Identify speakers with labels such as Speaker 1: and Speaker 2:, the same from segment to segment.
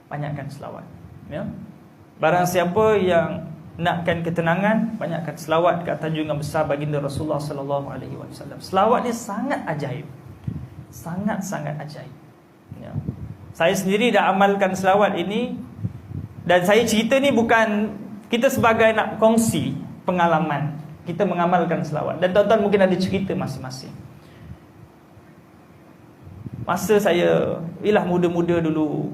Speaker 1: banyakkan selawat. Ya. Barang siapa yang nakkan ketenangan, banyakkan selawat ke atas junjungan besar baginda Rasulullah sallallahu alaihi wasallam. Selawat ni sangat ajaib. Sangat-sangat ajaib. Ya. Saya sendiri dah amalkan selawat ini, dan saya cerita ni bukan kita sebagai nak kongsi pengalaman kita mengamalkan selawat. Dan tuan-tuan mungkin ada cerita masing-masing. Masa saya muda-muda dulu,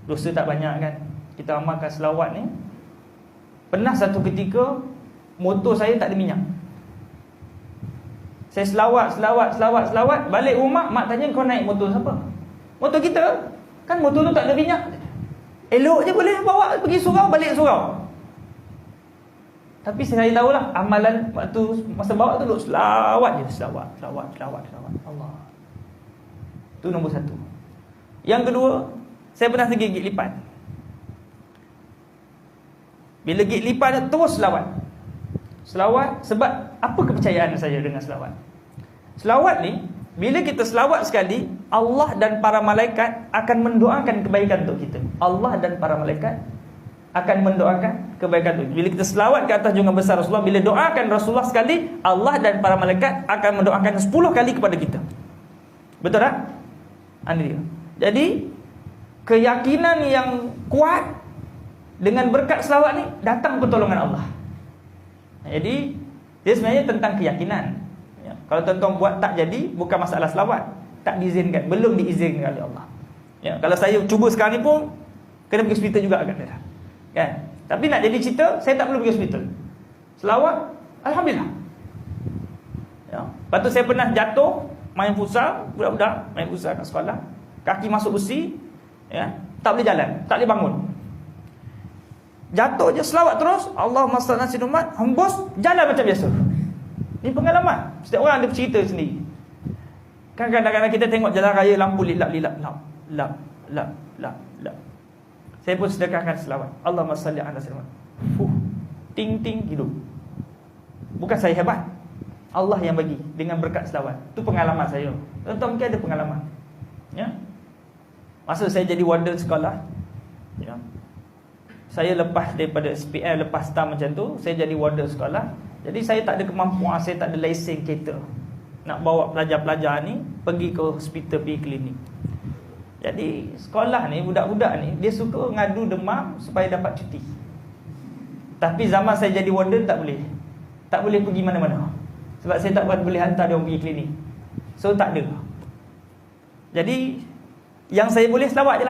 Speaker 1: dosa tak banyak kan, kita amalkan selawat ni. Pernah satu ketika motor saya tak ada minyak. Saya selawat, balik rumah mak tanya, kau naik motor siapa? Motor kita. Kan motor tu tak ada minyak. Elok je boleh bawa pergi surau, balik surau. Tapi saya tahulah amalan waktu masa bawa tu duk selawat je, selawat. Allah. Tu nombor satu. Yang kedua, saya pernah pergi gig lipat. Bila gig lipat terus selawat. Selawat sebab apa kepercayaan saya dengan selawat? Selawat ni, bila kita selawat sekali, Allah dan para malaikat akan mendoakan kebaikan untuk kita. Allah dan para malaikat akan mendoakan kebaikan itu. Bila kita selawat ke atas junjungan besar Rasulullah, bila doakan Rasulullah sekali, Allah dan para malaikat akan mendoakan 10 kali kepada kita. Betul tak? Ini dia. Jadi keyakinan yang kuat dengan berkat selawat ni, datang pertolongan Allah. Jadi dia sebenarnya tentang keyakinan. Ya. Kalau tuan-tuan buat tak jadi, bukan masalah selawat, tak diizinkan, belum diizinkan oleh Allah. Ya. Kalau saya cuba sekarang ni pun kena pergi hospital juga agak dah. Kan? Tapi nak jadi cerita, saya tak perlu pergi hospital. Selawat, alhamdulillah. Ya. Lepas tu saya pernah jatuh main futsal, budak-budak main futsal kat sekolah, kaki masuk besi, ya, tak boleh jalan, tak boleh bangun. Jatuh je, selawat terus, Allahumma salli ala sayyidina Muhammad, hembus, jalan macam biasa. Ini pengalaman. Setiap orang ada cerita sendiri. Kan kadang-kadang kita tengok jalan raya lampu lilap. Saya pun sedekahkan selawat. Allahumma salli ala sayyidina Muhammad. Ting hidup. Bukan saya hebat, Allah yang bagi dengan berkat selawat. Itu pengalaman saya. Tuan-tuan mungkin ada pengalaman. Ya. Masa saya jadi warden sekolah, ya, saya lepas daripada SPM, lepas STAR macam tu, saya jadi warden sekolah. Jadi saya tak ada kemampuan, saya tak ada lesen kereta nak bawa pelajar-pelajar ni pergi ke hospital, pergi klinik. Jadi sekolah ni, budak-budak ni, dia suka ngadu demam supaya dapat cuti. Tapi zaman saya jadi warden tak boleh. Tak boleh pergi mana-mana. Sebab saya tak boleh hantar dia orang pergi klinik. So tak ada. Jadi yang saya boleh selawat je lah.